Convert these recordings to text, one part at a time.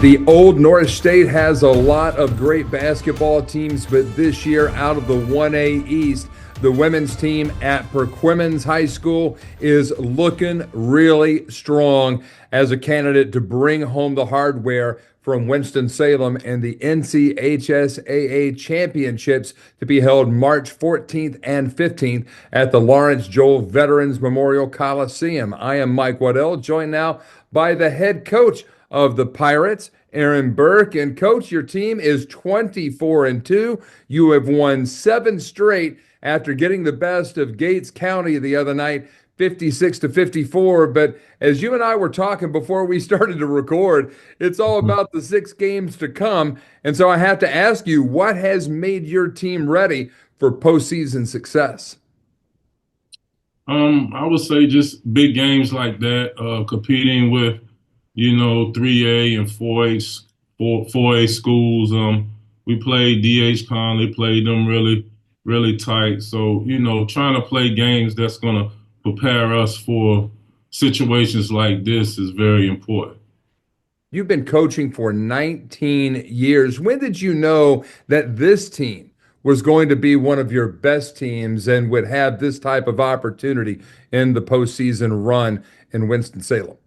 The Old North State has a lot of great basketball teams, but this year, out of the 1A East, the women's team at Perquimans High School is looking really strong as a candidate to bring home the hardware from Winston-Salem and the NCHSAA Championships to be held March 14th and 15th at the Lawrence Joel Veterans Memorial Coliseum. I am Mike Waddell, joined now by the head coach of the Pirates, Aaron Burke. And coach, your team is 24-2. You have won 7 straight after getting the best of Gates County the other night, 56-54. But as you and I were talking before we started to record, it's all about the 6 games to come. And so I have to ask you, what has made your team ready for postseason success? I would say just big games like that, competing with 3A and 4A schools. We played D.H. Conley, played them really tight. So, trying to play games that's going to prepare us for situations like this is very important. You've been coaching for 19 years. When did you know that this team was going to be one of your best teams and would have this type of opportunity in the postseason run in Winston-Salem?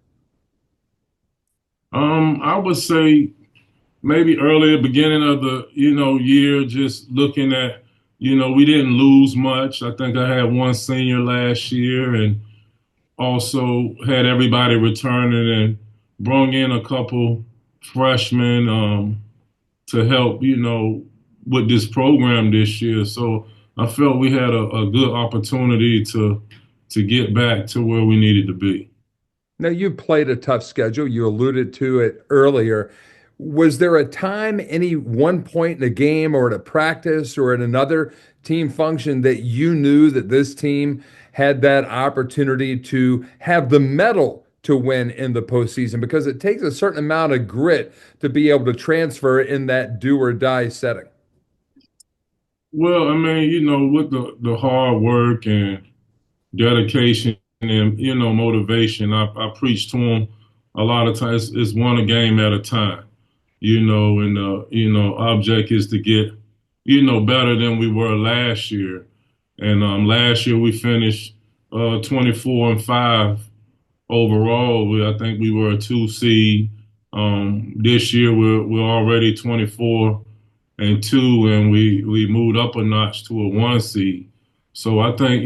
I would say maybe earlier, beginning of the, year, just looking at, we didn't lose much. I think I had one senior last year and also had everybody returning and brought in a couple freshmen to help, with this program this year. So I felt we had a good opportunity to get back to where we needed to be. Now, you played a tough schedule. You alluded to it earlier. Was there a time, any one point in a game or at a practice or at another team function that you knew that this team had that opportunity to have the medal to win in the postseason? Because it takes a certain amount of grit to be able to transfer in that do or die setting. Well, I mean, with the hard work and dedication and, motivation, I preach to them a lot of times. It's one a game at a time, and object is to get, better than we were last year. And last year we finished 24-5 overall. I think we were a 2 seed. This year we're already 24-2, and we moved up a notch to a 1 seed. So I think,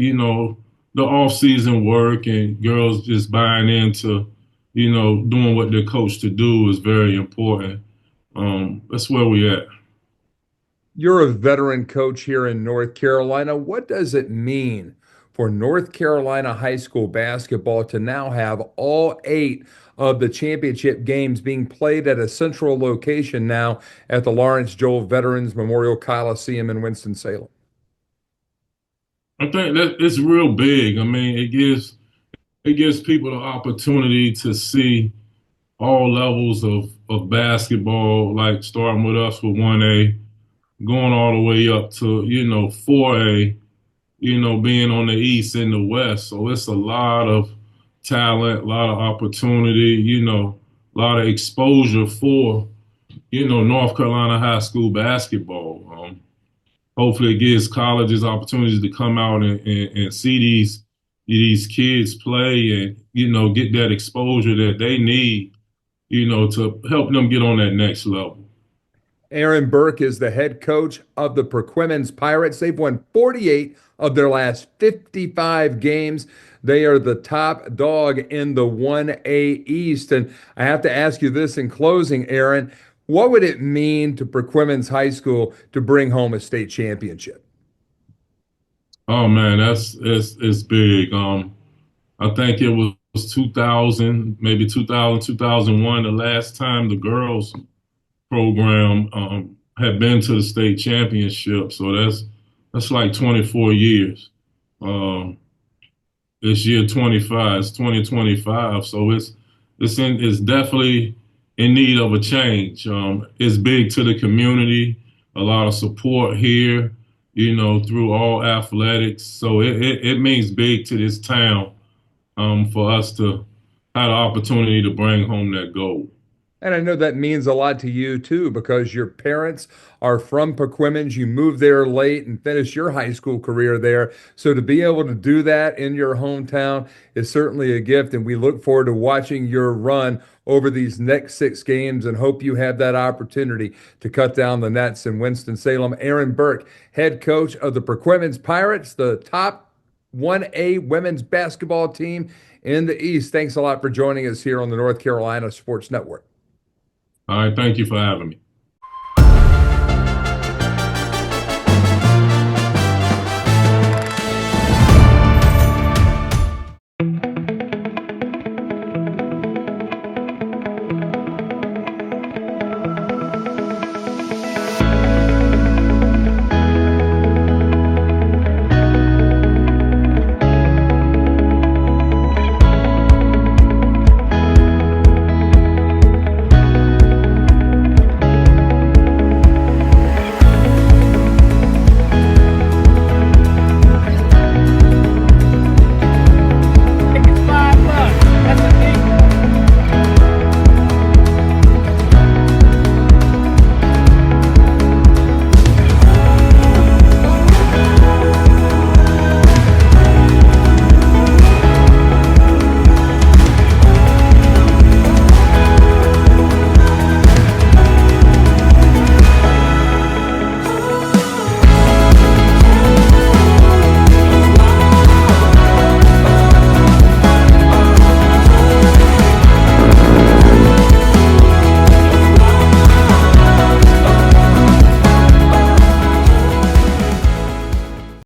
the off-season work and girls just buying into, doing what they're coached to do is very important. That's where we at. You're a veteran coach here in North Carolina. What does it mean for North Carolina high school basketball to now have all 8 of the championship games being played at a central location now at the Lawrence Joel Veterans Memorial Coliseum in Winston-Salem? I think that it's real big. I mean, it gives people the opportunity to see all levels of basketball, like starting with us with 1A, going all the way up to, 4A, being on the East and the West. So it's a lot of talent, a lot of opportunity, a lot of exposure for, North Carolina high school basketball. Hopefully it gives colleges opportunities to come out and see these kids play and, get that exposure that they need, to help them get on that next level. Aaron Burke is the head coach of the Perquimans Pirates. They've won 48 of their last 55 games. They are the top dog in the 1A East. And I have to ask you this in closing, Aaron. What would it mean to Perquimans High School to bring home a state championship? Oh man, it's big. I think it was 2000, maybe 2000, 2001, the last time the girls program had been to the state championship. So that's like 24 years. This year 25, it's 2025. So it's definitely in need of a change. It's big to the community, a lot of support here, through all athletics. So it means big to this town for us to have the opportunity to bring home that gold. And I know that means a lot to you too, because your parents are from Perquimans. You moved there late and finished your high school career there. So to be able to do that in your hometown is certainly a gift. And we look forward to watching your run over these next 6 games and hope you have that opportunity to cut down the nets in Winston-Salem. Aaron Burke, head coach of the Perquimans Pirates, the top 1A women's basketball team in the East. Thanks a lot for joining us here on the North Carolina Sports Network. All right, thank you for having me.